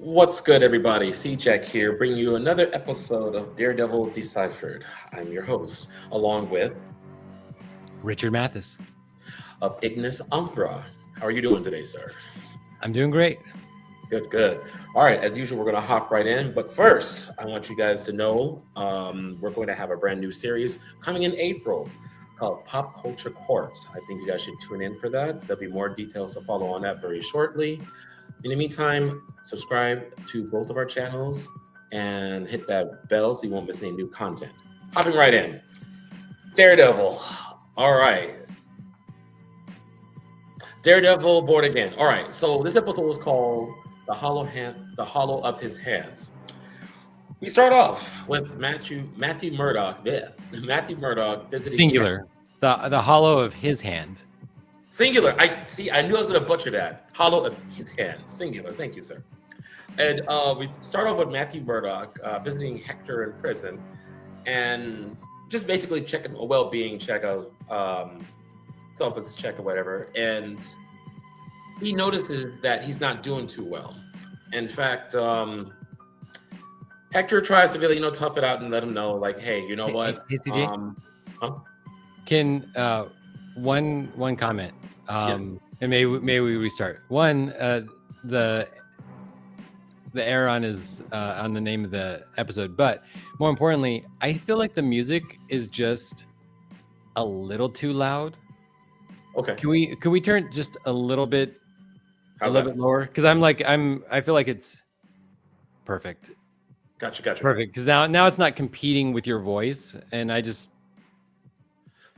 What's good, everybody? C-Jack here, bringing you another episode of Daredevil Deciphered. I'm your host, along with Richard Mathis. of Ignis Umbra. How are you doing today, sir? I'm doing great. Good, good. All right, as usual, we're going to hop right in. But first, I want you guys to know we're going to have a brand new series coming in April called Pop Culture Courts. I think you guys should tune in for that. There'll be more details to follow on that very shortly. In the meantime, subscribe to both of our channels and hit that bell so you won't miss any new content. Hopping right in. Daredevil. All right. Daredevil Born Again. All right. So this episode was called The Hollow of His Hands. We start off with Matthew Murdoch. Yeah. Matthew Murdoch visiting Singular. The hollow of his hand. Singular. I knew I was going to butcher that. Hollow of his hand. Singular. Thank you, sir. And we start off with Matthew Murdoch visiting Hector in prison and just basically checking a well-being check, self-defense check or whatever. And he notices that he's not doing too well. In fact, Hector tries to really, tough it out and let him know, like, hey, you know what? Hey, CJ? Can one comment? And may we restart. One, the error on on the name of the episode, but more importantly, I feel like the music is just a little too loud. Okay. Can we turn just a little bit bit lower? Because I feel like it's perfect. Gotcha. Perfect. Because now it's not competing with your voice, and I just.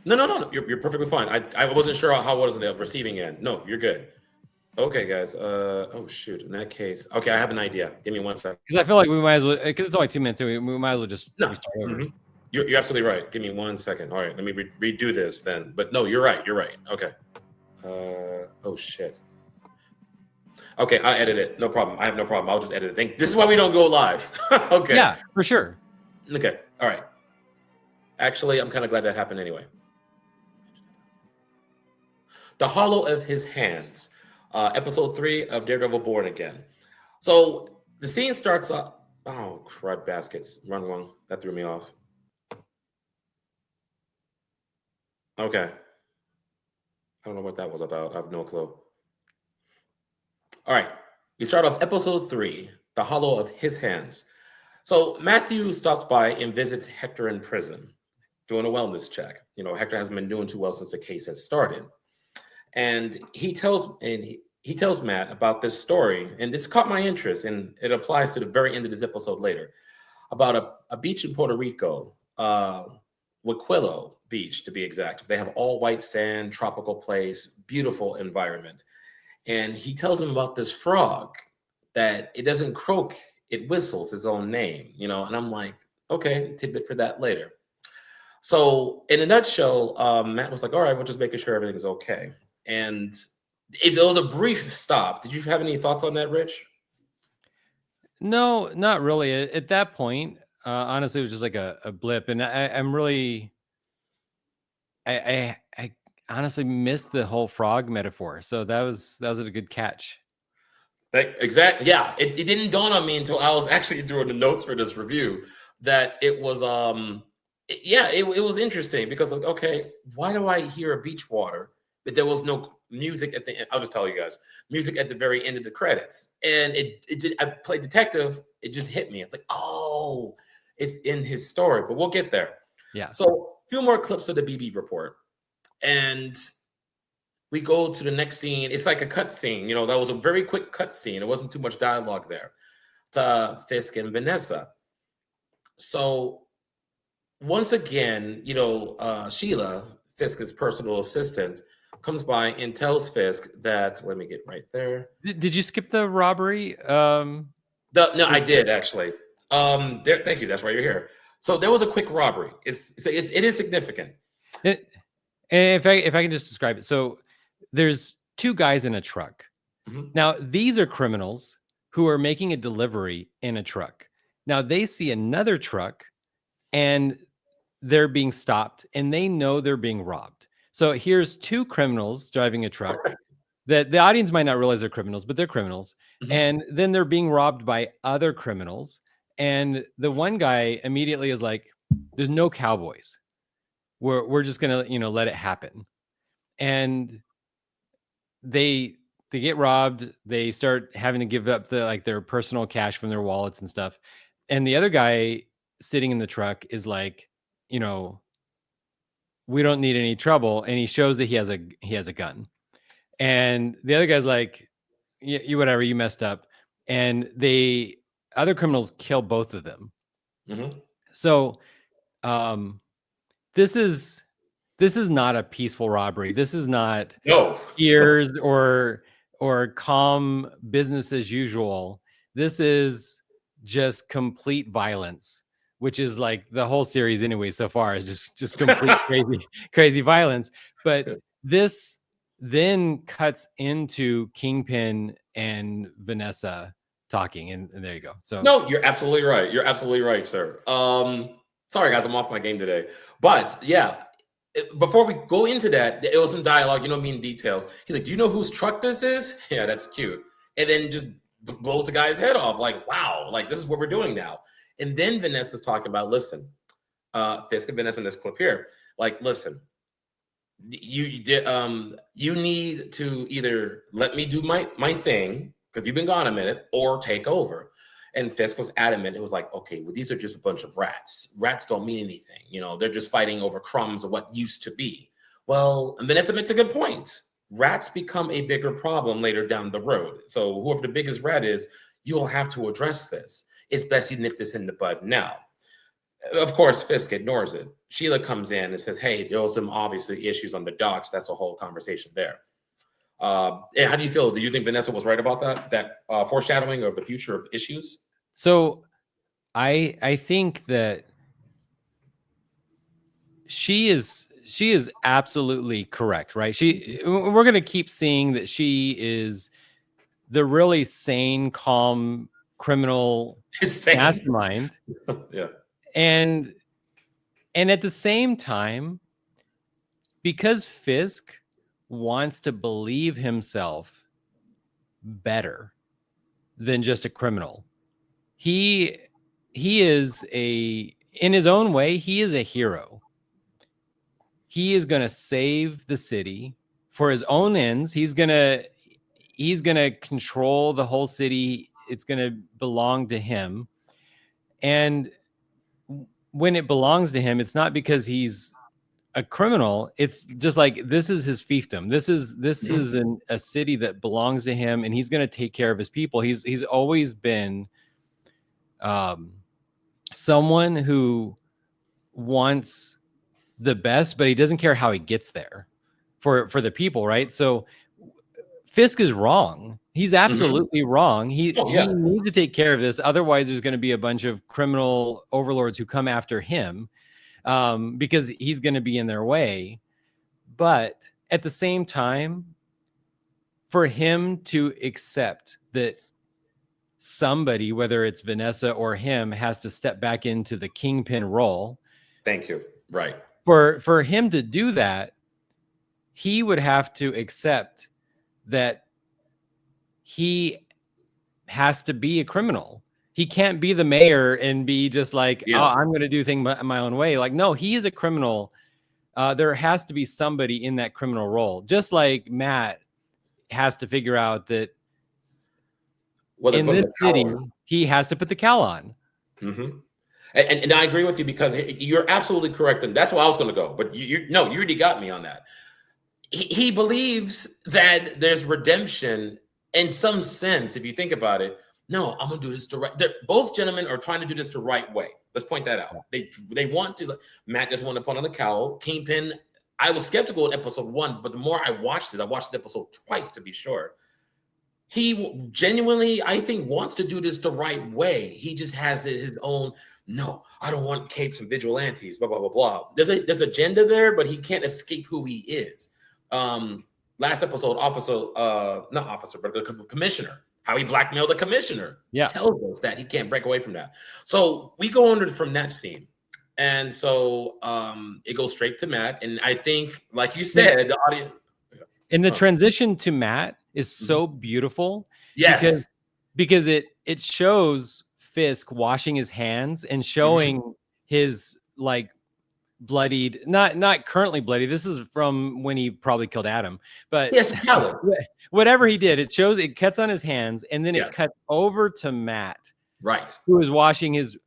No. You're perfectly fine. I wasn't sure how was the receiving end. No, you're good. Okay, guys. Oh shoot. In that case, okay, I have an idea. Give me 1 second. Because I feel like we might as well. Because it's only 2 minutes, so we might as well just restart over. Mm-hmm. You're absolutely right. Give me 1 second. All right, let me redo this then. But no, you're right. Okay. Oh shit. Okay, I edit it. No problem. I have no problem. I'll just edit it. This is why we don't go live. Okay. Yeah, for sure. Okay. All right. Actually, I'm kind of glad that happened anyway. The Hollow of His Hands, episode 3 of Daredevil Born Again. So the scene starts up. Oh, crud baskets. Run one. That threw me off. Okay. I don't know what that was about. I have no clue. All right. We start off episode 3, The Hollow of His Hands. So Matthew stops by and visits Hector in prison, doing a wellness check. Hector hasn't been doing too well since the case has started. And he tells Matt about this story, and this caught my interest, and it applies to the very end of this episode later, about a beach in Puerto Rico, Huiquilo Beach to be exact. They have all white sand, tropical place, beautiful environment. And he tells him about this frog that it doesn't croak, it whistles its own name, and I'm like, okay, tidbit for that later. So in a nutshell, Matt was like, all right, we're just making sure everything's okay. And it was a brief stop. Did you have any thoughts on that, Rich? No, not really. At that point, honestly, it was just like a blip. And I'm really, I honestly missed the whole frog metaphor. So that was a good catch. Exactly. Yeah. It didn't dawn on me until I was actually doing the notes for this review that it was, it was interesting because, like, okay, why do I hear a beach water? But there was no music at the end. I'll just tell you guys, music at the very end of the credits. And I played detective. It just hit me. It's like, oh, it's in his story, but we'll get there. Yeah. So a few more clips of the BB report. And we go to the next scene. It's like a cut scene. That was a very quick cut scene. It wasn't too much dialogue there to Fisk and Vanessa. So once again, Sheila, Fisk's personal assistant, comes by and tells Fisk that, let me get right there. Did you skip the robbery? No, I did actually. Thank you. That's why you're here. So there was a quick robbery. It is significant. And if I can just describe it. So there's 2 guys in a truck. Mm-hmm. Now, these are criminals who are making a delivery in a truck. Now they see another truck and they're being stopped and they know they're being robbed. So here's 2 criminals driving a truck that the audience might not realize they're criminals, but they're criminals. Mhm. And then they're being robbed by other criminals. And the one guy immediately is like, there's no cowboys. We're just gonna, let it happen. And they get robbed. They start having to give up their personal cash from their wallets and stuff. And the other guy sitting in the truck is like, we don't need any trouble. And he shows that he has a gun. And the other guy's like, you whatever, you messed up. And other criminals kill both of them. Mm-hmm. So this is not a peaceful robbery. This is not ears or calm business as usual. This is just complete violence, which is like the whole series anyway so far is just complete crazy violence. But this then cuts into Kingpin and Vanessa talking, and there you go. So no, you're absolutely right. You're absolutely right, sir. Sorry guys, I'm off my game today. But yeah, before we go into that, it was some dialogue, me in details. He's like, do you know whose truck this is? Yeah, that's cute. And then just blows the guy's head off. Like, wow, like this is what we're doing now. And then Vanessa's talking about, listen, Fisk and Vanessa in this clip here, like, listen, you need to either let me do my thing because you've been gone a minute, or take over. And Fisk was adamant. It was like, okay, well, these are just a bunch of rats. Rats don't mean anything. They're just fighting over crumbs of what used to be. Well, and Vanessa makes a good point. Rats become a bigger problem later down the road. So whoever the biggest rat is, you'll have to address this. It's best you nip this in the bud now. Of course, Fisk ignores it. Sheila comes in and says, hey, there was some obviously issues on the docks. That's a whole conversation there. And how do you feel? Do you think Vanessa was right about that foreshadowing of the future of issues? So I think that she is absolutely correct, right? We're going to keep seeing that she is the really sane, calm criminal mastermind. Yeah. And at the same time, because Fisk wants to believe himself better than just a criminal, he is in his own way, he is a hero. He is going to save the city for his own ends. He's going to control the whole city. It's going to belong to him. And when it belongs to him, it's not because he's a criminal. It's just like, this is his fiefdom. This is a city that belongs to him, and he's going to take care of his people. He's always been someone who wants the best, but he doesn't care how he gets there for the people, right? So Fisk is wrong. He's absolutely wrong. He needs to take care of this. Otherwise, there's going to be a bunch of criminal overlords who come after him because he's going to be in their way. But at the same time, for him to accept that somebody, whether it's Vanessa or him, has to step back into the Kingpin role. Thank you. Right. For him to do that, he would have to accept that he has to be a criminal. He can't be the mayor and be just like, oh, I'm going to do things my own way. Like, no, he is a criminal. There has to be somebody in that criminal role. Just like Matt has to figure out that in this city, he has to put the cowl on. Mm-hmm. And I agree with you, because you're absolutely correct. And that's where I was going to go. But you already got me on that. He believes that there's redemption in some sense, if you think about it. No, I'm going to do this the right. Both gentlemen are trying to do this the right way. Let's point that out. They want to. Matt just wanted to put on the cowl. Kingpin, I was skeptical in episode 1, but the more I watched this episode twice to be sure. He genuinely, I think, wants to do this the right way. He just has his own. No, I don't want capes and vigilantes. Blah blah blah blah. There's agenda there, but he can't escape who he is. Last episode, the commissioner, how he blackmailed the commissioner, tells us that he can't break away from that. So we go on from that scene, and so it goes straight to Matt. And I think, like you said, the audience. And the transition to Matt is so beautiful Yes. because it shows Fisk washing his hands and showing his like bloodied, not currently bloody. This is from when he probably killed Adam, but yes, whatever he did, it cuts on his hands, and then it cuts over to Matt, right, who is washing his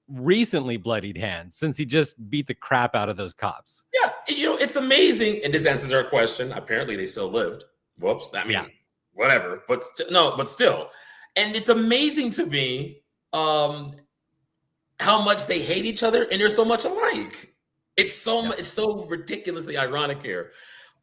recently bloodied hands since he just beat the crap out of those cops. Yeah, it's amazing, and this answers our question. Apparently, they still lived. Whoops. I mean, whatever. But but still, and it's amazing to me how much they hate each other, and they're so much alike. It's so ridiculously ironic here.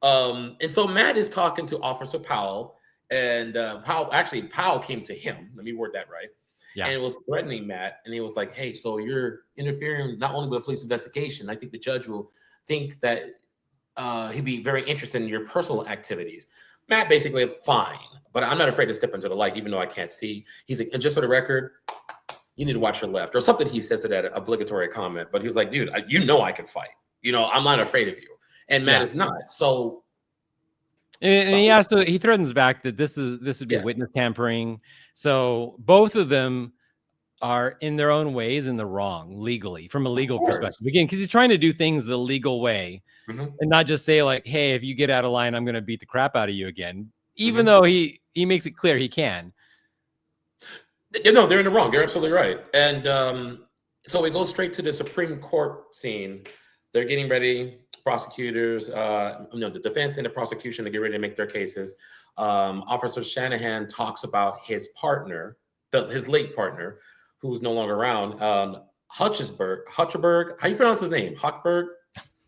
And so Matt is talking to Officer Powell, and Powell came to him. Let me word that right. Yeah. And was threatening Matt, and he was like, "Hey, so you're interfering not only with a police investigation. I think the judge will think that he'd be very interested in your personal activities." Matt basically, fine, but I'm not afraid to step into the light, even though I can't see. He's like, and just for the record, you need to watch your left, or something. He says it at an obligatory comment, but he was like, "Dude, I can fight. I'm not afraid of you." And Matt is not. So, and he threatens back that this would be witness tampering. So both of them are in their own ways in the wrong legally, from a legal perspective. Again, because he's trying to do things the legal way and not just say like, "Hey, if you get out of line, I'm going to beat the crap out of you again." Even though he makes it clear he can. No, they're in the wrong. They're absolutely right. And so we go straight to the Supreme Court scene. They're getting ready. Prosecutors, the defense and the prosecution to get ready to make their cases. Officer Shanahan talks about his partner, his late partner, who's no longer around, Hutchenberg. How you pronounce his name? Hochberg?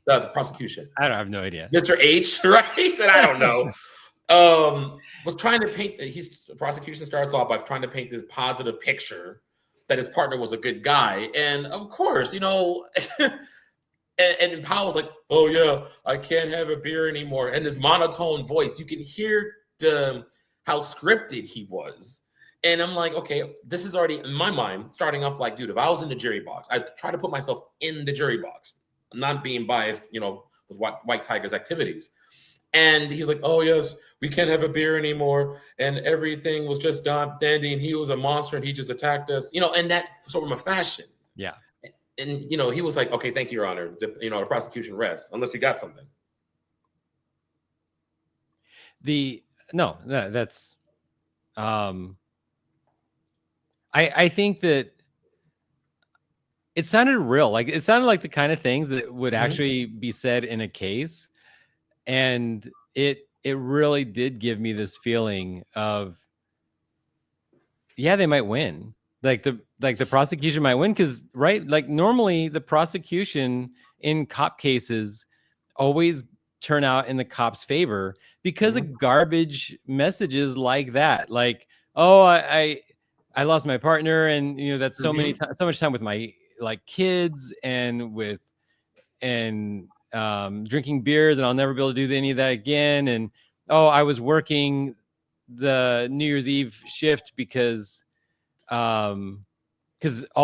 The prosecution. I have no idea. Mr. H, right? He said, I don't know. Was trying to paint, the prosecution starts off by trying to paint this positive picture that his partner was a good guy. And of course, and Powell's like, "Oh yeah, I can't have a beer anymore." And his monotone voice, you can hear how scripted he was. And I'm like, okay, this is already in my mind starting off like, dude, if I was in the jury box, I try to put myself in the jury box, not being biased, with White Tiger's activities. And he's like, "Oh yes, we can't have a beer anymore, and everything was just dandy, and he was a monster, and he just attacked us," and that sort of a fashion. Yeah. And, he was like, "Okay, thank you, Your Honor. The prosecution rests, unless you got something." That's, I think that it sounded real. Like, it sounded like the kind of things that would actually be said in a case. And it really did give me this feeling of, they might win. Like the prosecution might win because, right? Like normally the prosecution in cop cases always turn out in the cop's favor because of garbage messages like that. Like, "Oh, I lost my partner, and that's so much time with my kids and with drinking beers, and I'll never be able to do any of that again. And I was working the New Year's Eve shift because all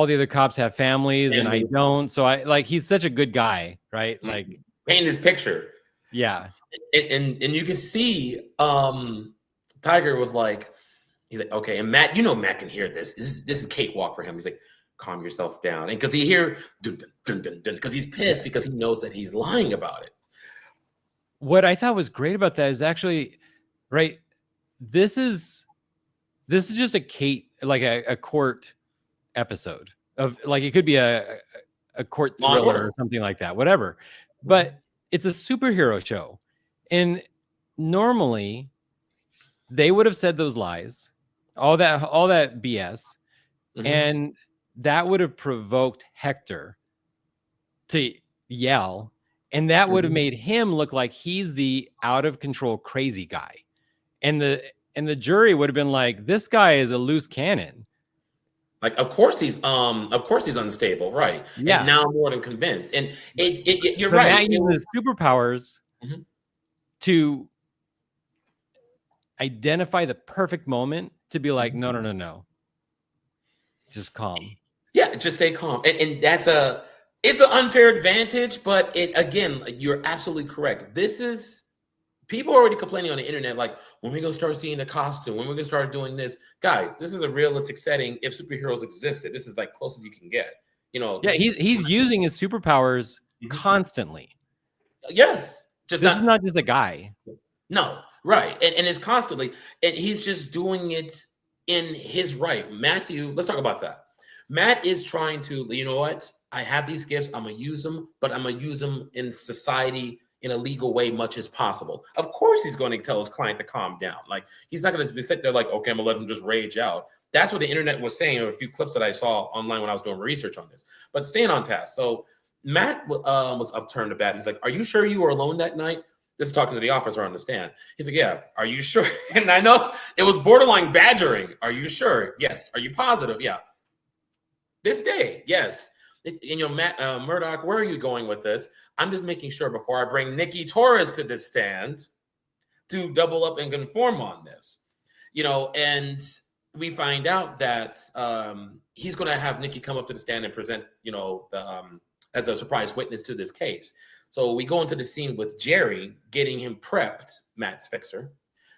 the other cops have families and I don't. So he's such a good guy, right?" Like, paint this picture. Yeah. And you can see Tiger was like, he's like, "Okay," and Matt, Matt can hear this. This is cakewalk for him. He's like, "Calm yourself down." And because he hear dun dun dun dun dun, because he's pissed because he knows that he's lying about it. What I thought was great about that is actually, right, this is just a court episode of it could be a court thriller or something like that, whatever. But it's a superhero show. And normally they would have said those lies, all that BS, and that would have provoked Hector to yell, and that would have made him look like he's the out of control crazy guy. And the jury would have been like, "This guy is a loose cannon." Like, of course he's unstable, right? Yeah. And now I'm more than convinced. And you're but right. Matt uses superpowers to identify the perfect moment to be like, no, just calm. Yeah, just stay calm. And it's an unfair advantage, but again, you're absolutely correct. This is people are already complaining on the internet, like, when we gonna start seeing the costume, when we're gonna start doing this. Guys, this is a realistic setting. If superheroes existed, this is like close as you can get. Yeah, he's using his superpowers constantly. Yes, this is not just a guy. No, right, and it's constantly, and he's just doing it in his right. Matthew, let's talk about that. Matt is trying to, you know what? I have these gifts. I'm gonna use them, but I'm gonna use them in society in a legal way, much as possible. Of course, he's going to tell his client to calm down. Like, he's not going to sit there like, okay, I'm gonna let him just rage out. That's what the internet was saying. Or a few clips that I saw online when I was doing research on this. But staying on task. So Matt was upturned to bat. He's like, "Are you sure you were alone that night?" This is talking to the officer on the stand. He's like, "Yeah, are you sure?" And I know it was borderline badgering. "Are you sure?" "Yes." "Are you positive?" "Yeah." "This day?" "Yes." Matt Murdoch, where are you going with this? I'm just making sure before I bring Nikki Torres to the stand to double up and conform on this. And we find out that he's going to have Nikki come up to the stand and present, as a surprise witness to this case. So we go into the scene with Jerry getting him prepped, Matt's fixer,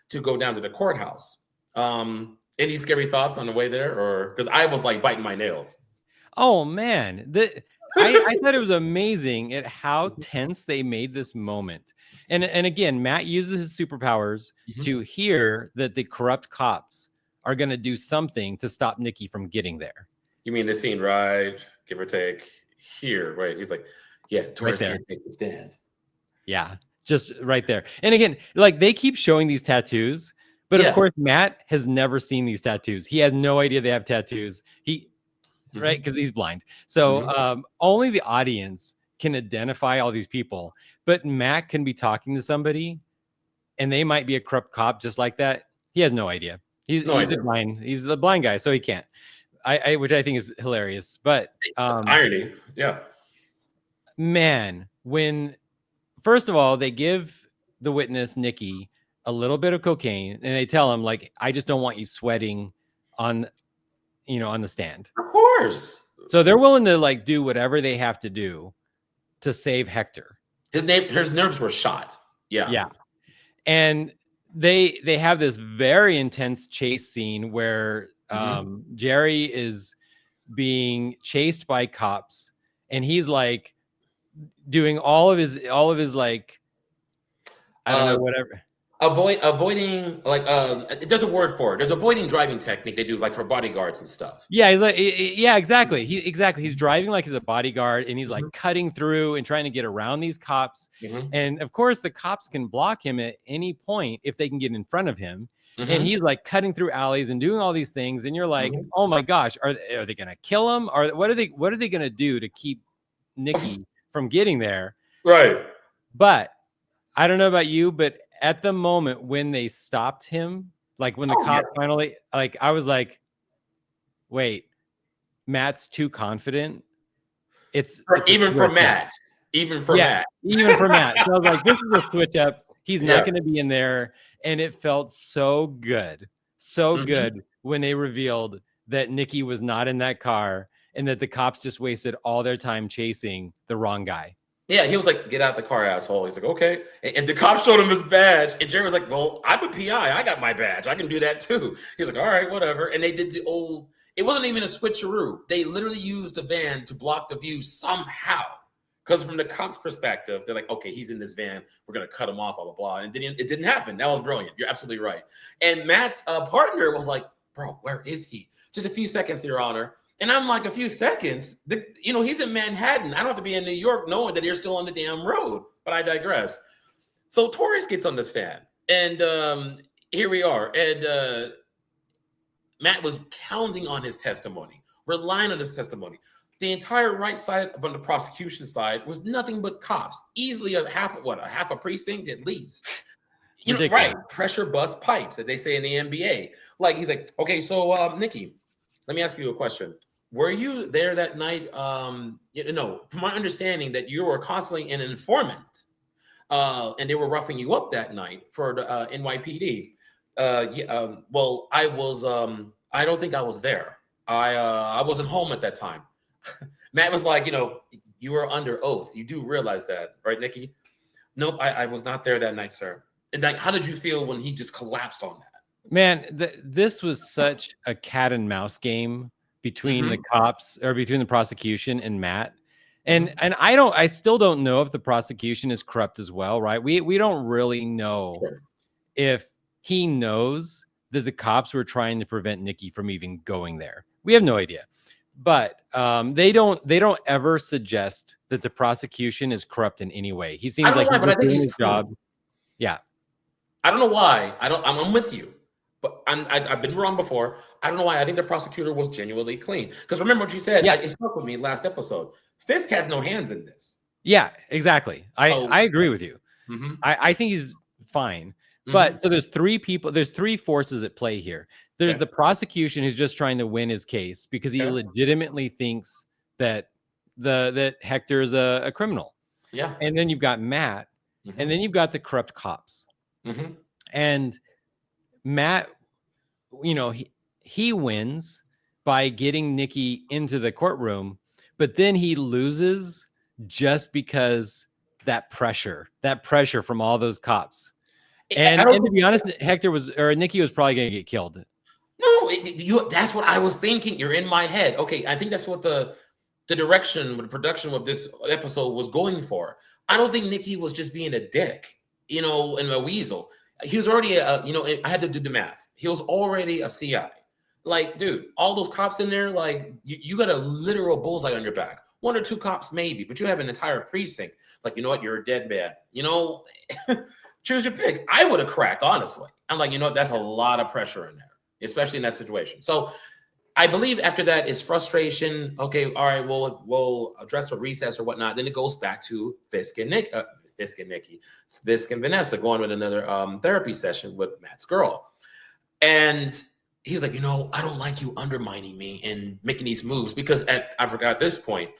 to go down to the courthouse. Any scary thoughts on the way there? Or because I was like biting my nails. Oh man, I thought it was amazing at how tense they made this moment. And again, Matt uses his superpowers to hear that the corrupt cops are going to do something to stop Nikki from getting there. You mean the scene, right? Give or take here, right? He's like, yeah, Torres right can't take the stand. Yeah, just right there. And again, like they keep showing these tattoos, but of course, Matt has never seen these tattoos. He has no idea they have tattoos. Right, because he's blind. So only the audience can identify all these people. But Matt can be talking to somebody, and they might be a corrupt cop just like that. He has no idea. He's a blind guy, so he can't. Which I think is hilarious. But irony, yeah. Man, when first of all they give the witness Nikki a little bit of cocaine, and they tell him like, "I just don't want you sweating on the stand." Of course. So they're willing to like do whatever they have to do to save Hector. His nerves were shot. Yeah. Yeah. And they have this very intense chase scene where Jerry is being chased by cops, and he's like doing all of his like, I don't know, whatever. Avoiding, like, there's a word for it. There's avoiding driving technique they do, like for bodyguards and stuff. Yeah, he's like, yeah, exactly. He's driving like he's a bodyguard, and he's like cutting through and trying to get around these cops. And of course, the cops can block him at any point if they can get in front of him. And he's like cutting through alleys and doing all these things. And you're like, oh my gosh, are they gonna kill him? Or what are they gonna do to keep Nikki from getting there? Right. But I don't know about you, but at the moment when they stopped him, like when the cop finally, like, I was like, wait, Matt's too confident. It's even for Matt. Even for Matt. Even for Matt. So I was like, this is a switch up. He's not going to be in there. And it felt so good. So good when they revealed that Nikki was not in that car and that the cops just wasted all their time chasing the wrong guy. Yeah, he was like, "Get out the car, asshole." He's like, "Okay." And the cop showed him his badge. And Jerry was like, "Well, I'm a PI. I got my badge. I can do that too." He's like, "All right, whatever." And they did the old, it wasn't even a switcheroo. They literally used the van to block the view somehow. Because from the cops' perspective, they're like, "Okay, he's in this van. We're going to cut him off, blah, blah, blah." And it didn't happen. That was brilliant. You're absolutely right. And Matt's partner was like, "Bro, where is he?" "Just a few seconds, Your Honor." And I'm like, a few seconds? He's in Manhattan. I don't have to be in New York knowing that you're still on the damn road. But I digress. So Torres gets on the stand. And here we are. And Matt was counting on his testimony, relying on his testimony. The entire right side on the prosecution side was nothing but cops. Easily a half a precinct at least. Right. Pressure bust pipes, as they say in the NBA. Like, he's like, "Okay, so Nikki, let me ask you a question. Were you there that night?" From my understanding that you were constantly an informant, and they were roughing you up that night for the NYPD. Well, I was. I don't think I was there. I wasn't home at that time. Matt was like, "You were under oath. You do realize that, right, Nikki?" "Nope, I was not there that night, sir." And like, how did you feel when he just collapsed on that? Man, this was such a cat and mouse game between the cops or between the prosecution and Matt. And I still don't know if the prosecution is corrupt as well, right? We don't really know if he knows that the cops were trying to prevent Nikki from even going there. We have no idea. But they don't ever suggest that the prosecution is corrupt in any way. He seems like he's doing his job. Yeah. I don't know why. I'm with you. But I've been wrong before. I don't know why. I think the prosecutor was genuinely clean. Because remember what you said. Yeah. It stuck with me last episode. Fisk has no hands in this. Yeah, exactly. I agree with you. I think he's fine. But so there's three people. There's three forces at play here. There's the prosecution who's just trying to win his case because he legitimately thinks that that Hector is a criminal. Yeah. And then you've got Matt, and then you've got the corrupt cops. And Matt, you know, he wins by getting Nikki into the courtroom, but then he loses just because that pressure from all those cops. And to be honest, Nikki was probably going to get killed. No, that's what I was thinking. You're in my head. Okay, I think that's what the direction, the production of this episode was going for. I don't think Nikki was just being a dick, you know, and a weasel. He was already I had to do the math. He was already a CI. Like, dude, all those cops in there, like, you got a literal bullseye on your back. One or two cops, maybe, but you have an entire precinct. Like, you know what? You're a dead man. You know, choose your pick. I would have cracked, honestly. I'm like, you know what? That's a lot of pressure in there, especially in that situation. So I believe after that is frustration. Okay, all right, we'll address a recess or whatnot. Then it goes back to Fisk and Vanessa going with another therapy session with Matt's girl. And he was like, you know, I don't like you undermining me and making these moves because I forgot at this point,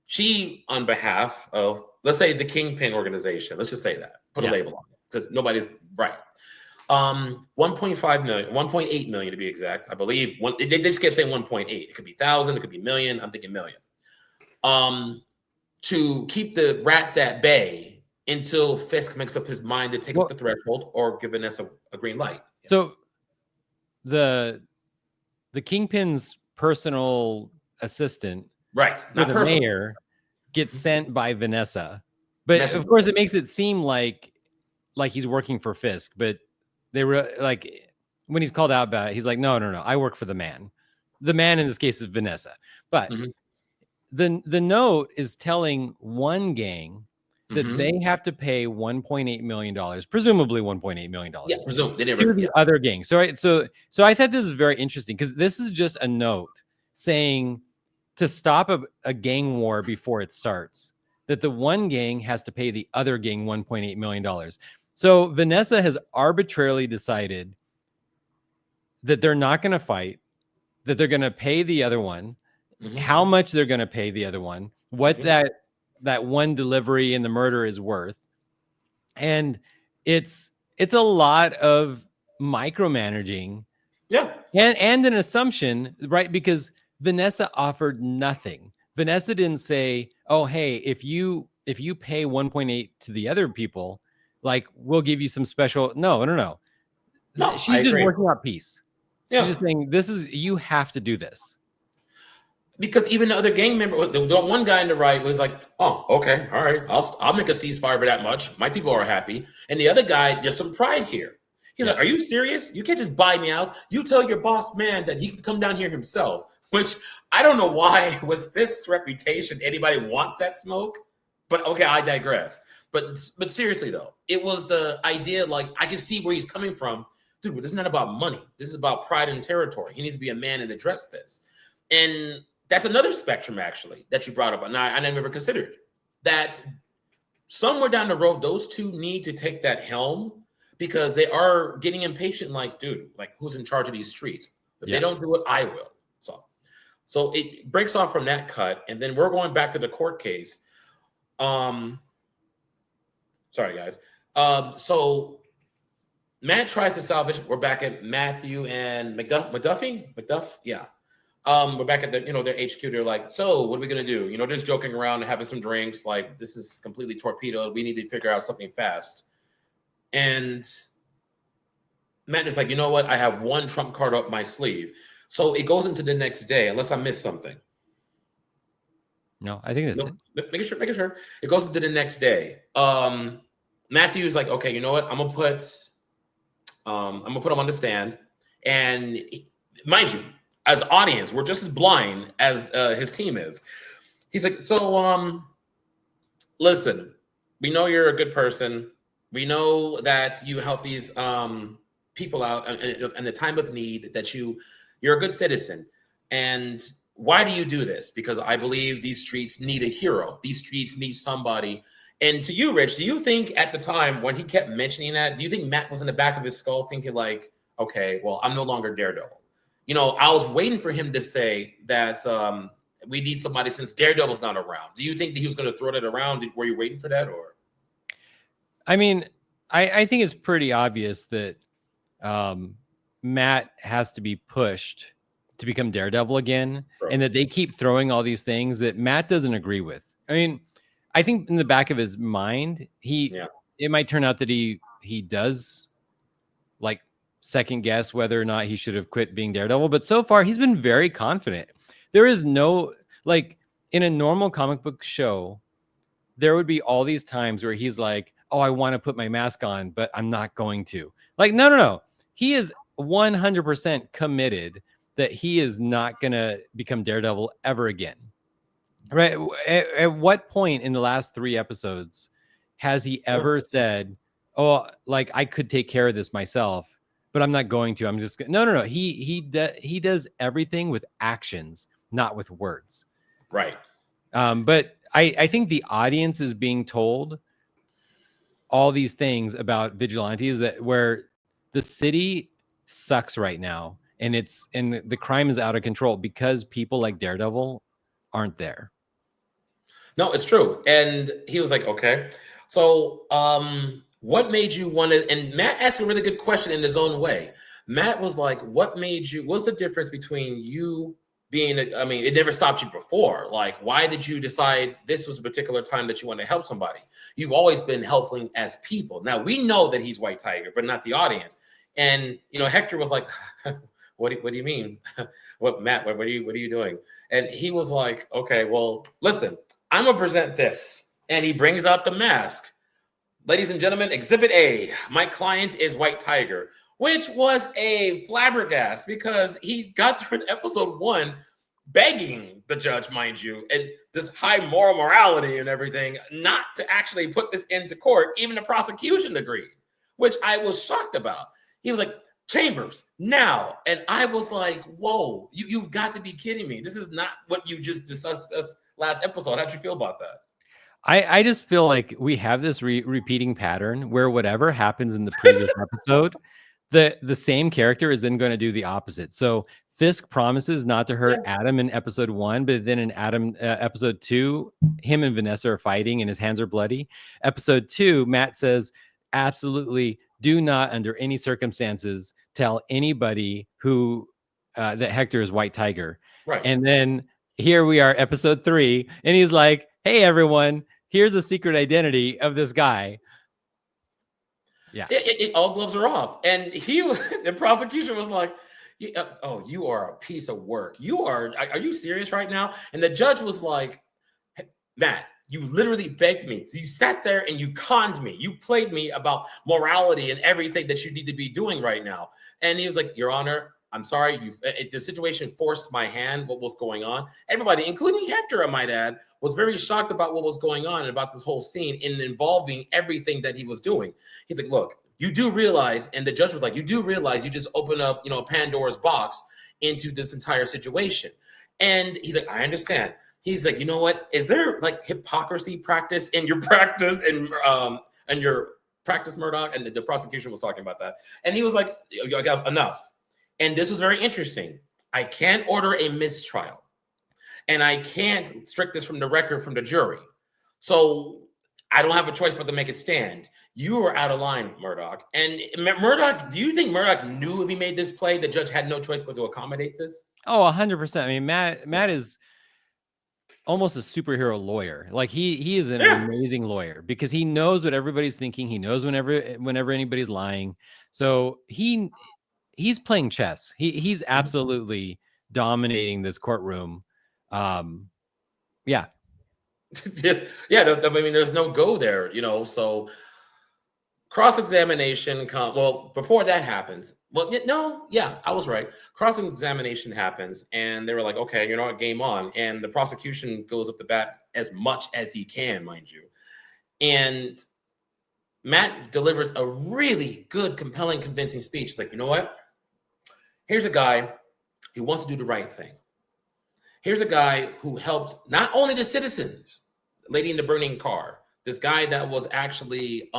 she, on behalf of, let's say, the Kingpin organization, let's just say that, put a label on it because nobody's right. 1.5 million, 1.8 million to be exact. I believe they just kept saying 1.8. It could be 1,000, it could be million. I'm thinking million. To keep the rats at bay until Fisk makes up his mind to take up the threshold or give Vanessa a green light. So the Kingpin's personal assistant, right, not the mayor, gets sent by Vanessa, but of course it makes it seem like he's working for Fisk, but they were like, when he's called out about it, he's like, no, I work for the man. The man in this case is Vanessa, but the note is telling one gang that they have to pay $1.8 million, presumably $1.8 million to the other gang. So I thought this is very interesting because this is just a note saying to stop a gang war before it starts, that the one gang has to pay the other gang $1.8 million. So Vanessa has arbitrarily decided that they're not going to fight, that they're going to pay the other one, how much they're going to pay the other one, what that one delivery in the murder is worth. And it's a lot of micromanaging. Yeah. And an assumption, right? Because Vanessa offered nothing. Vanessa didn't say, oh, hey, if you pay 1.8 to the other people, like, we'll give you some special. No. She's just working out peace. She's just saying, you have to do this. Because even the other gang member, the one guy on the right was like, oh, okay, all right, I'll make a ceasefire for that much. My people are happy. And the other guy, there's some pride here. He's like, are you serious? You can't just buy me out. You tell your boss man that he can come down here himself, which I don't know why with Fisk's reputation, anybody wants that smoke. But okay, I digress. But seriously, though, it was the idea, like, I can see where he's coming from. Dude, but this is not about money. This is about pride and territory. He needs to be a man and address this. And that's another spectrum, actually, that you brought up. And I never considered that somewhere down the road, those two need to take that helm because they are getting impatient. Like, dude, like, who's in charge of these streets? If they don't do it, I will. So it breaks off from that cut. And then we're going back to the court case. Sorry, guys. So Matt tries to salvage. We're back at Matthew and McDuff. Yeah. We're back at their HQ. They're like, so what are we going to do? They're just joking around and having some drinks. Like, this is completely torpedoed. We need to figure out something fast. And Matt is like, you know what? I have one trump card up my sleeve. So it goes into the next day, unless I missed something. No, I think that's it. Making sure. It goes into the next day. Matthew's like, okay, you know what? I'm gonna put him on the stand. And mind you, as audience, we're just as blind as his team is. He's like, so listen, we know you're a good person. We know that you help these people out in the time of need, that you're a good citizen. And why do you do this? Because I believe these streets need a hero. These streets need somebody. And to you, Rich, do you think at the time when he kept mentioning that, do you think Matt was in the back of his skull thinking like, okay, well, I'm no longer Daredevil? You know, I was waiting for him to say that we need somebody since Daredevil's not around. Do you think that he was going to throw that around? Were you waiting for that, or? I mean, I think it's pretty obvious that Matt has to be pushed to become Daredevil again, and that they keep throwing all these things that Matt doesn't agree with. I mean, I think in the back of his mind, it might turn out that he does like second guess whether or not he should have quit being Daredevil, but so far he's been very confident. There is no, like, in a normal comic book show, there would be all these times where he's like, oh, I want to put my mask on, but I'm not going to. Like, no. He is 100% committed that he is not going to become Daredevil ever again. Right? At what point in the last 3 episodes has he ever said, oh, like, I could take care of this myself, but I'm not going to. I'm just no. He does everything with actions, not with words. Right. But I think the audience is being told all these things about vigilantes that where the city sucks right now, and the crime is out of control because people like Daredevil aren't there. No, it's true. And he was like, okay. So what made you want to, and Matt asked a really good question in his own way. Matt was like, what's the difference between you being, I mean, it never stopped you before. Like, why did you decide this was a particular time that you want to help somebody? You've always been helping as people. Now, we know that he's White Tiger, but not the audience. And, you know, Hector was like, what do you mean? Matt, what are you doing? And he was like, okay, well, listen, I'm going to present this. And he brings out the mask. Ladies and gentlemen, Exhibit A, my client is White Tiger, which was a flabbergast because he got through episode 1 begging the judge, mind you, and this high moral morality and everything, not to actually put this into court. Even the prosecution agreed, which I was shocked about. He was like, Chambers, now. And I was like, whoa, you've got to be kidding me. This is not what you just discussed last episode. How'd you feel about that? I just feel like we have this repeating pattern where whatever happens in the previous episode, the same character is then going to do the opposite. So Fisk promises not to hurt Adam in episode 1, but then in episode 2, him and Vanessa are fighting and his hands are bloody. Episode 2, Matt says, absolutely do not under any circumstances tell anybody who that Hector is White Tiger. Right. And then here we are, episode 3, and he's like, hey, everyone, here's a secret identity of this guy. Yeah. All gloves are off. And the prosecution was like, you are a piece of work. Are you serious right now? And the judge was like, Matt, you literally begged me. You sat there and you conned me. You played me about morality and everything that you need to be doing right now. And he was like, Your Honor, I'm sorry. The situation forced my hand. What was going on? Everybody, including Hector, I might add, was very shocked about what was going on and about this whole scene and involving everything that he was doing. He's like, look, you do realize, and the judge was like, you do realize you just opened up, Pandora's box into this entire situation. And he's like, I understand. He's like, you know what? Is there like hypocrisy practice in your practice and your practice, Murdoch? And the prosecution was talking about that. And he was like, I got enough. And this was very interesting. I can't order a mistrial. And I can't strike this from the record from the jury. So I don't have a choice but to make it stand. You are out of line, Murdoch. And Murdoch, do you think Murdoch knew if he made this play, the judge had no choice but to accommodate this? Oh, 100%. I mean, Matt is almost a superhero lawyer. Like he is an Yeah. amazing lawyer because he knows what everybody's thinking. He knows whenever anybody's lying. So he's playing chess. He's absolutely dominating this courtroom. Yeah. Yeah, I mean, there's no go there, so cross-examination well, before that happens, well, no, yeah, I was right. Cross-examination happens, and they were like, okay, you're not game on, and the prosecution goes up the bat as much as he can, mind you, and Matt delivers a really good, compelling, convincing speech. Like, you know what? Here's a guy who wants to do the right thing. Here's a guy who helped not only the citizens, lady in the burning car, this guy that was actually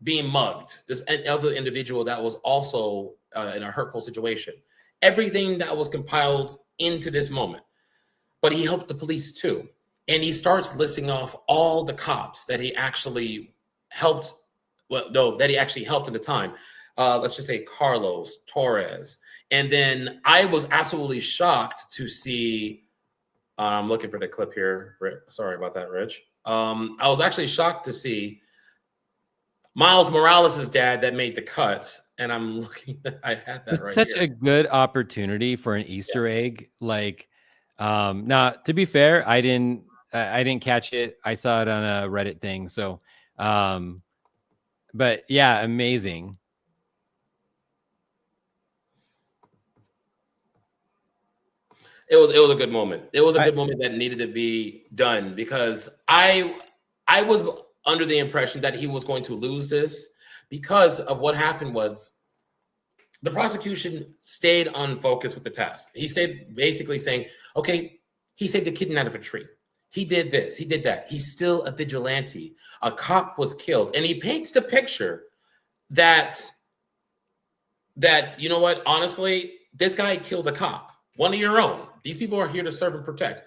being mugged, this other individual that was also in a hurtful situation. Everything that was compiled into this moment. But he helped the police too. And he starts listing off all the cops that he actually helped. Well, no, that he actually helped in the time. Let's just say Carlos, Torres. And then I was absolutely shocked to see, I'm looking for the clip here. Sorry about that, Rich. I was actually shocked to see Miles Morales' dad that made the cut. And I'm looking, I had that It's right such here. a good opportunity for an Easter egg. Like, now to be fair, I didn't catch it. I saw it on a Reddit thing. So, but yeah, amazing. It was a good moment. It was a good moment that needed to be done because I was under the impression that he was going to lose this because of what happened was the prosecution stayed unfocused with the task. He stayed basically saying, okay, he saved a kitten out of a tree. He did this, he did that. He's still a vigilante. A cop was killed. And he paints the picture that you know what, honestly, this guy killed a cop, one of your own. These people are here to serve and protect.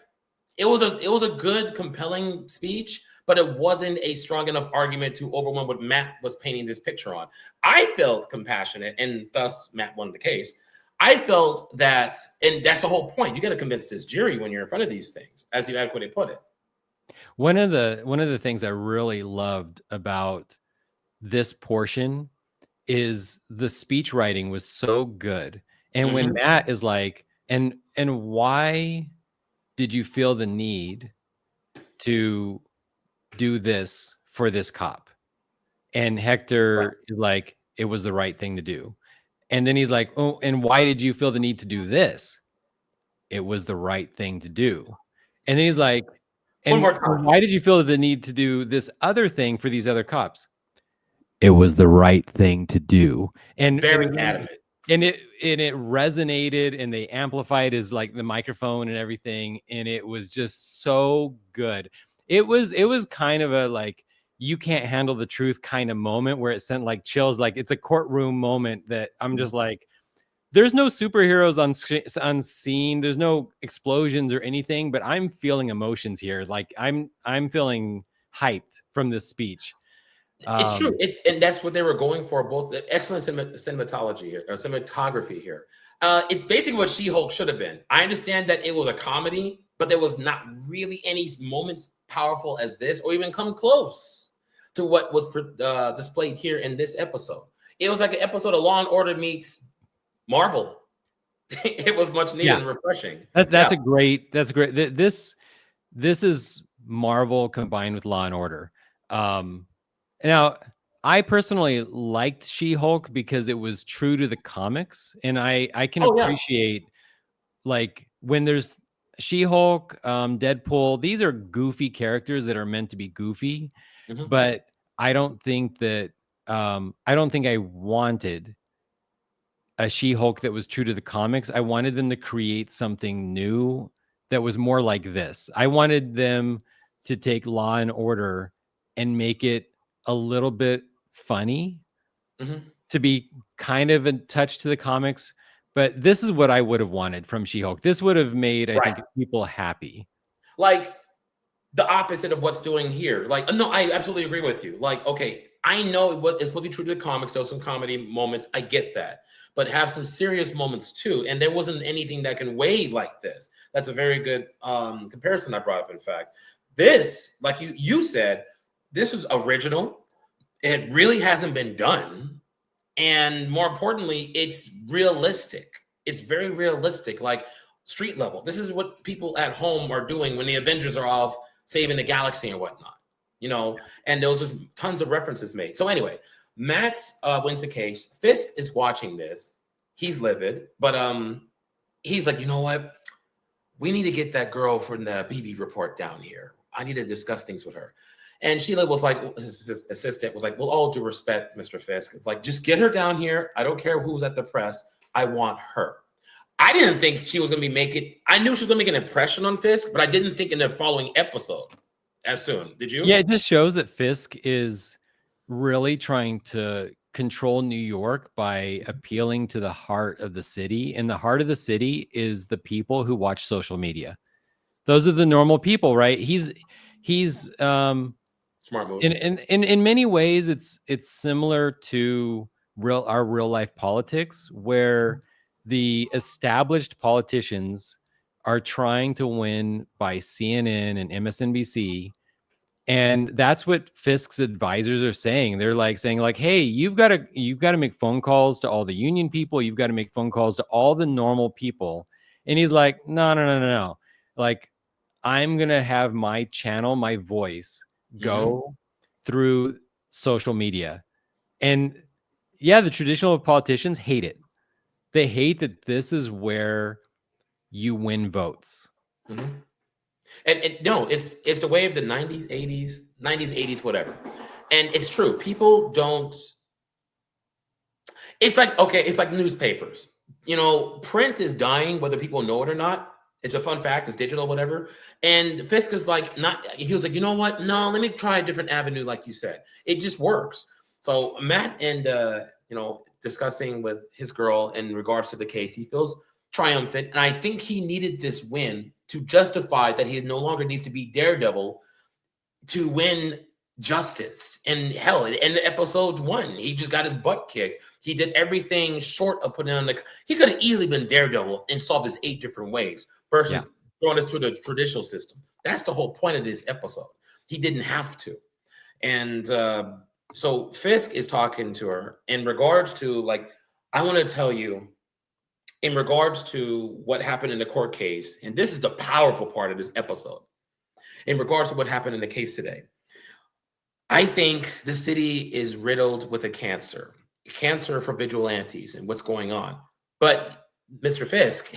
It was a good, compelling speech, but it wasn't a strong enough argument to overwhelm what Matt was painting this picture on. I felt compassionate, and thus Matt won the case. I felt that, and that's the whole point. You got to convince this jury when you're in front of these things, as you adequately put it. One of the things I really loved about this portion is the speech writing was so good. And when Matt is like, and why did you feel the need to do this for this cop? And Hector is like, it was the right thing to do. And then he's like, oh, and why did you feel the need to do this? It was the right thing to do. And then he's like, One and more time. why did you feel the need to do this other thing for these other cops? It was the right thing to do. And Very adamant. And it resonated, and they amplified his, like, the microphone and everything, and it was just so good. It was kind of a, like, you can't handle the truth kind of moment where it sent like chills. Like, it's a courtroom moment that I'm just like, there's no superheroes on scene, there's no explosions or anything, but I'm feeling emotions here. Like, I'm feeling hyped from this speech. It's true. And that's what they were going for. Both the excellent cinematology here, or cinematography here. It's basically what She-Hulk should have been. I understand that it was a comedy, but there was not really any moments powerful as this, or even come close to what was displayed here in this episode. It was like an episode of Law and Order meets Marvel. It was much needed and refreshing. That's great. This is Marvel combined with Law and Order. Now, I personally liked She-Hulk because it was true to the comics, and I can appreciate like when there's She-Hulk, Deadpool. These are goofy characters that are meant to be goofy, but I don't think that I wanted a She-Hulk that was true to the comics. I wanted them to create something new that was more like this. I wanted them to take Law and Order and make it a little bit funny, to be kind of in touch to the comics. But this is what I would have wanted from She-Hulk. This would have made, I think, people happy. Like the opposite of what's doing here. Like, no, I absolutely agree with you. Like, okay, I know it's supposed to be true to the comics. There's some comedy moments. I get that, but have some serious moments too. And there wasn't anything that can weigh like this. That's a very good comparison I brought up. In fact, this, like you said, this was original. It really hasn't been done, and more importantly, it's realistic. It's very realistic, like street level. This is what people at home are doing when the Avengers are off saving the galaxy and whatnot, you know. And there was just tons of references made. So anyway, Matt wins the case. Fisk is watching this. He's livid, but he's like, you know what? We need to get that girl from the BB report down here. I need to discuss things with her. And Sheila was like, his assistant was like, well, all due respect, Mr. Fisk, like, just get her down here. I don't care who's at the press. I want her. I didn't think she was going to be making, I knew she was going to make an impression on Fisk, but I didn't think in the following episode as soon. Did you? Yeah, it just shows that Fisk is really trying to control New York by appealing to the heart of the city. And the heart of the city is the people who watch social media. Those are the normal people, right? He's smart move. In many ways, it's similar to our real life politics, where the established politicians are trying to win by CNN and MSNBC. And that's what Fisk's advisors are saying. They're like saying, like, hey, you've got to make phone calls to all the union people. You've got to make phone calls to all the normal people. And he's like, no. Like, I'm going to have my channel, my voice go through social media. And yeah, the traditional politicians hate it. They hate that this is where you win votes. Mm-hmm. And no, it's the way of the 90s, 80s, whatever. And it's true. People don't. It's like, okay, it's like newspapers. You know, print is dying, whether people know it or not. It's a fun fact. It's digital, whatever. And Fisk is like, not. He was like, you know what? No, let me try a different avenue, like you said. It just works. So Matt and discussing with his girl in regards to the case, he feels triumphant, and I think he needed this win to justify that he no longer needs to be Daredevil to win justice. And hell, in episode 1, he just got his butt kicked. He did everything short of putting on the. He could have easily been Daredevil and solved this 8 different ways versus throwing us to the traditional system. That's the whole point of this episode. He didn't have to. And so Fisk is talking to her in regards to, like, I want to tell you, in regards to what happened in the court case, and this is the powerful part of this episode, in regards to what happened in the case today, I think the city is riddled with a cancer for vigilantes and what's going on. But Mr. Fisk,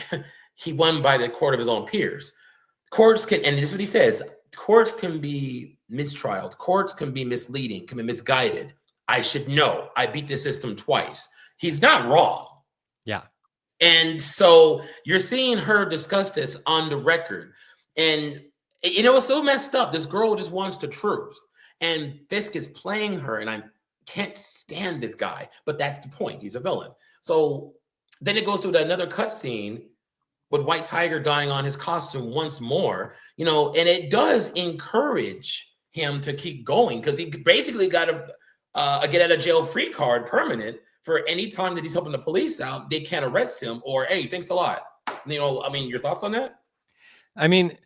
he won by the court of his own peers. Courts can, and this is what he says, courts can be mistrialed. Courts can be misleading, can be misguided. I should know. I beat the system twice. He's not wrong. Yeah. And so you're seeing her discuss this on the record. And, you know, it's so messed up. This girl just wants the truth. And Fisk is playing her, and I can't stand this guy. But that's the point. He's a villain. So then it goes to another cutscene with White Tiger dying on his costume once more, you know, and it does encourage him to keep going, because he basically got a get out of jail free card permanent for any time that he's helping the police out. They can't arrest him, or, hey, thanks a lot. You know, I mean, your thoughts on that? I mean,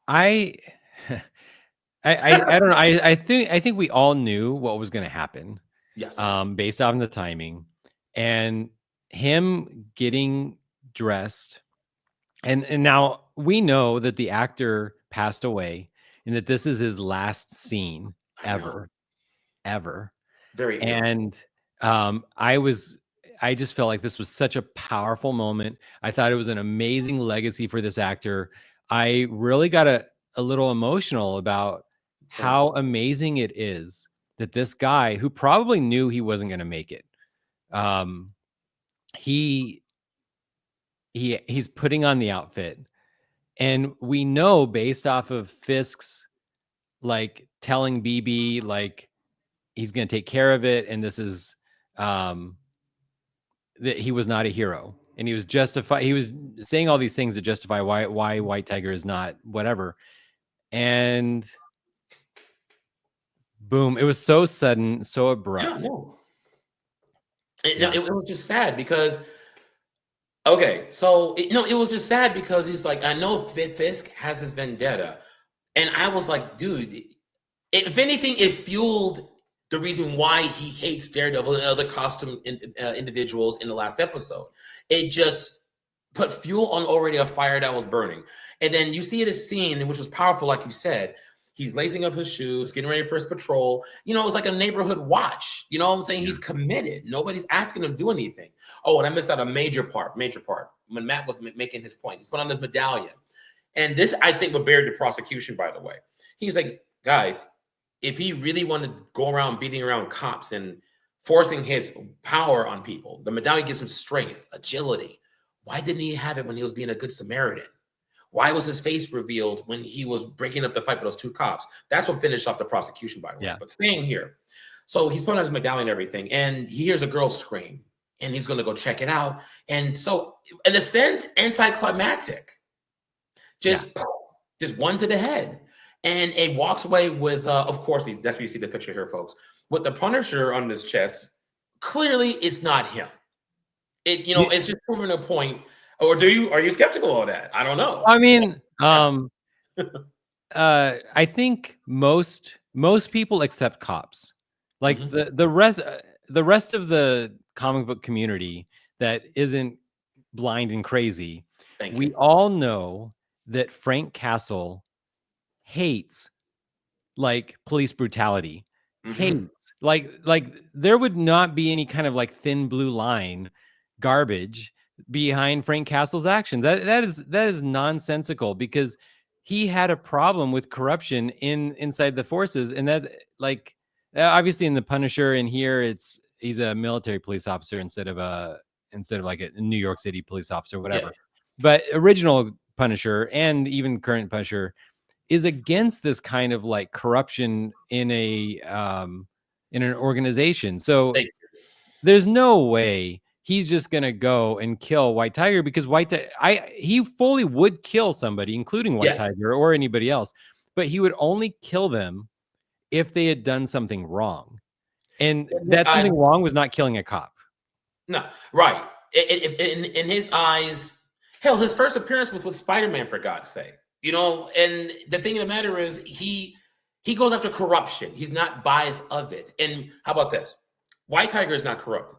I don't know. I think we all knew what was going to happen. Yes. Based on the timing and him getting dressed. And now we know that the actor passed away and that this is his last scene ever. Very eerie. And I just felt like this was such a powerful moment. I thought it was an amazing legacy for this actor. I really got a little emotional about how amazing it is that this guy, who probably knew he wasn't going to make it, he's putting on the outfit. And we know, based off of Fisk's, like, telling BB, like, he's going to take care of it, and this is that he was not a hero, and he was saying all these things to justify why White Tiger is not whatever. And boom. It was so sudden, so abrupt. Yeah, no. Yeah. It was just sad because okay, so it was just sad because he's like, I know Fisk has his vendetta, and I was like, dude, if anything, it fueled the reason why he hates Daredevil and other costume individuals in the last episode. It just put fuel on already a fire that was burning. And then you see this scene, which was powerful, like you said. He's lacing up his shoes, getting ready for his patrol. It was like a neighborhood watch. You know what I'm saying? Yeah. He's committed. Nobody's asking him to do anything. Oh, and I missed out a major part. When Matt was making his point, he's put on the medallion. And this, I think, would bear the prosecution, by the way. He's like, guys, if he really wanted to go around beating around cops and forcing his power on people, the medallion gives him strength, agility. Why didn't he have it when he was being a good Samaritan? Why was his face revealed when he was breaking up the fight with those two cops? That's what finished off the prosecution, by the way. Yeah. But staying here. So he's putting on his medallion and everything, and he hears a girl scream, and he's going to go check it out. And so, in a sense, anticlimactic. Just one to the head. And it walks away with, of course, that's where you see the picture here, folks, with the Punisher on his chest. Clearly, it's not him. It's just proving a point. Or are you skeptical of that? I don't know. I mean, I think most people accept cops. Like the rest of the comic book community that isn't blind and crazy. We all know that Frank Castle hates like police brutality. Hates like there would not be any kind of like thin blue line garbage behind Frank Castle's action. That is nonsensical, because he had a problem with corruption inside the forces, and that, like, obviously in the Punisher, and here he's a military police officer instead of like a New York City police officer, whatever. But original Punisher and even current Punisher is against this kind of like corruption in an organization. So there's no way he's just gonna go and kill White Tiger, because he fully would kill somebody, including White Tiger or anybody else, but he would only kill them if they had done something wrong, and that something wrong was not killing a cop. No, right. In his eyes, hell, his first appearance was with Spider-Man, for God's sake. And the thing of the matter is, he goes after corruption. He's not biased of it. And how about this? White Tiger is not corrupted.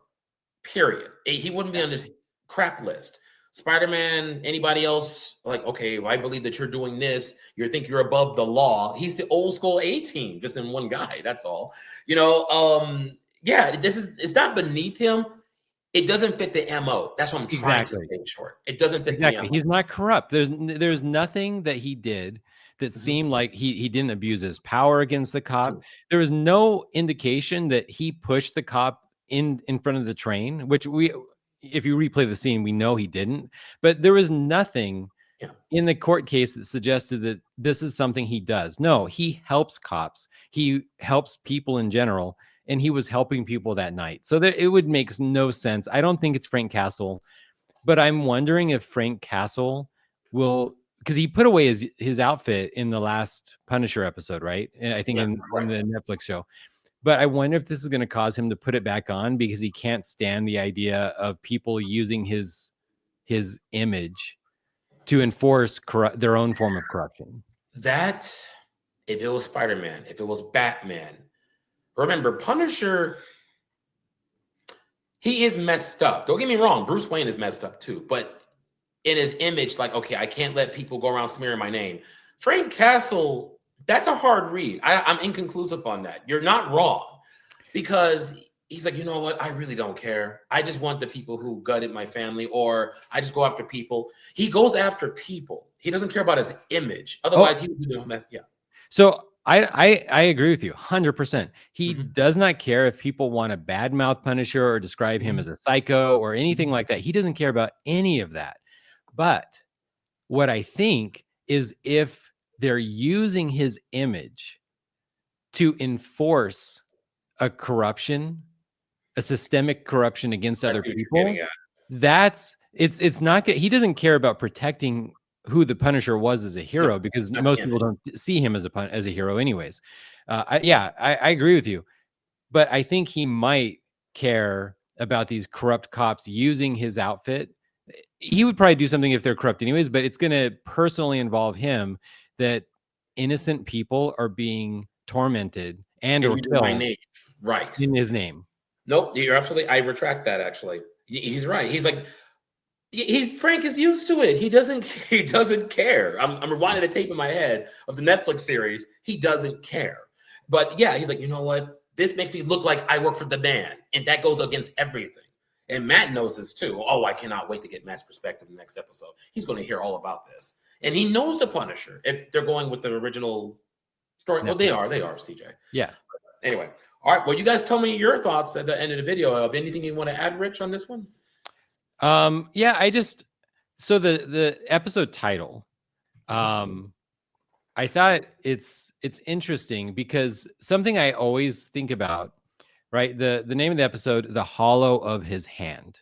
Period. He wouldn't be on this crap list. Spider-Man, anybody else, like, okay, well, I believe that you're doing this. You think you're above the law. He's the old school A-team, just in one guy. That's all. It's not beneath him. It doesn't fit the MO. That's what I'm trying to say short. It doesn't fit the MO. He's not corrupt. There's nothing that he did that seemed like he didn't abuse his power against the cop. There was no indication that he pushed the cop in front of the train, which if you replay the scene, we know he didn't. But there was nothing in the court case that suggested that this is something he does. No, he helps cops. He helps people in general. And he was helping people that night. So it would make no sense. I don't think it's Frank Castle, but I'm wondering if Frank Castle will, because he put away his outfit in the last Punisher episode, right? I think in the Netflix show. But I wonder if this is going to cause him to put it back on, because he can't stand the idea of people using his image to enforce their own form of corruption. That, if it was Spider-Man, if it was Batman, remember, Punisher, he is messed up. Don't get me wrong. Bruce Wayne is messed up too. But in his image, like, okay, I can't let people go around smearing my name. Frank Castle, that's a hard read. I'm inconclusive on that. You're not wrong. Because he's like, you know what? I really don't care. I just want the people who gutted my family, or I just go after people. He goes after people. He doesn't care about his image. Otherwise, he would be doing a mess. Yeah. So I agree with you 100%. He does not care if people want to badmouth Punisher or describe him as a psycho or anything like that. He doesn't care about any of that. But what I think is, if they're using his image to enforce a systemic corruption against other people, it's not good. He doesn't care about protecting who the Punisher was as a hero, because not most people canon. don't see him as a hero anyways. I agree with you, but I think he might care about these corrupt cops using his outfit. He would probably do something if they're corrupt anyways, but it's going to personally involve him that innocent people are being tormented and And or you do my killed name. Right. in his name. Nope, you're absolutely. I retract that. Actually, he's right. He's like, Frank is used to it. He doesn't. He doesn't care. I'm rewinding the tape in my head of the Netflix series. He doesn't care. But yeah, he's like, you know what? This makes me look like I work for the man, and that goes against everything. And Matt knows this too. Oh, I cannot wait to get Matt's perspective in the next episode. He's going to hear all about this, and he knows the Punisher. If they're going with the original story, well, they are. They are, CJ. Yeah. Anyway, all right. Well, you guys tell me your thoughts at the end of the video. Of anything you want to add, Rich, on this one? Yeah, so the episode title, I thought it's interesting because something I always think about, right? The name of the episode, The Hollow of His Hand.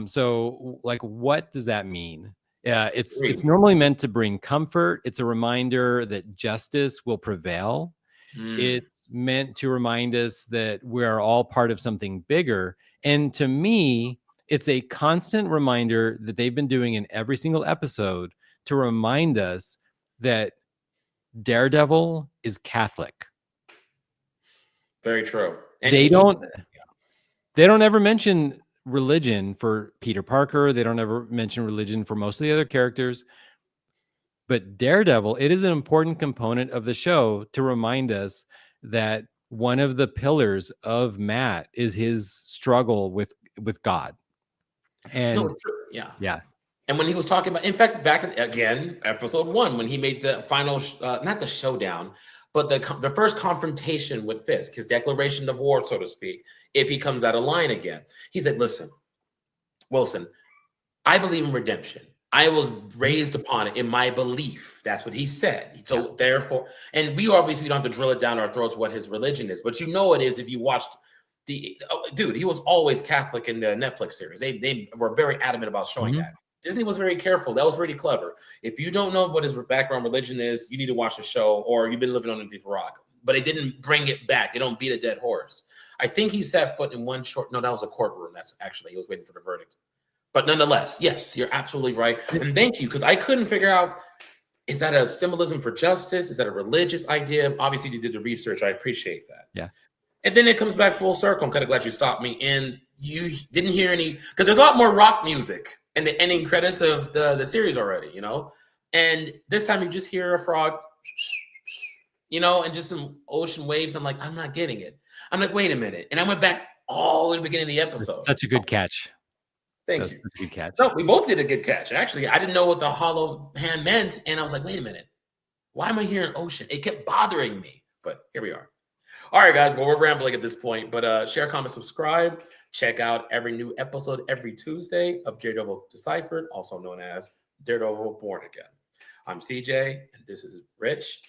So like, what does that mean? It's normally meant to bring comfort. It's a reminder that justice will prevail. It's meant to remind us that we're all part of something bigger. And to me, it's a constant reminder that they've been doing in every single episode to remind us that Daredevil is Catholic. Very true. And they don't ever mention religion for Peter Parker. They don't ever mention religion for most of the other characters. But Daredevil, it is an important component of the show to remind us that one of the pillars of Matt is his struggle with God. And yeah. And when he was talking about, in fact, back again, episode 1, when he made the final, not the showdown, but the first confrontation with Fisk, his declaration of war, so to speak, if he comes out of line again, he said, listen, Wilson, I believe in redemption. I was raised upon it in my belief. That's what he said. So therefore, and we obviously don't have to drill it down our throats what his religion is, but you know it is if you watched dude, he was always Catholic in the Netflix series. They were very adamant about showing that. Disney was very careful. That was pretty clever. If you don't know what his background religion is, you need to watch the show, or you've been living underneath a rock. But they didn't bring it back. They don't beat a dead horse. I think he set foot in one short. No, that was a courtroom. That's actually, he was waiting for the verdict. But nonetheless, yes, you're absolutely right. And thank you, because I couldn't figure out, is that a symbolism for justice? Is that a religious idea? Obviously, you did the research. I appreciate that. Yeah. And then it comes back full circle. I'm kind of glad you stopped me. And you didn't hear any, because there's a lot more rock music in the ending credits of the series already, you know? And this time you just hear a frog, you know, and just some ocean waves. I'm like, I'm not getting it. I'm like, wait a minute. And I went back all in the beginning of the episode. Such a good catch. Thank you. A good catch. No, we both did a good catch. Actually, I didn't know what the hollow hand meant. And I was like, wait a minute. Why am I hearing ocean? It kept bothering me. But here we are. All right, guys. Well, we're rambling at this point. But share, comment, subscribe. Check out every new episode every Tuesday of Daredevil Deciphered, also known as Daredevil Born Again. I'm CJ, and this is Rich.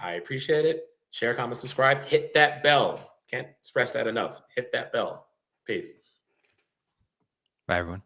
I appreciate it. Share, comment, subscribe. Hit that bell. Can't stress that enough. Hit that bell. Peace. Bye, everyone.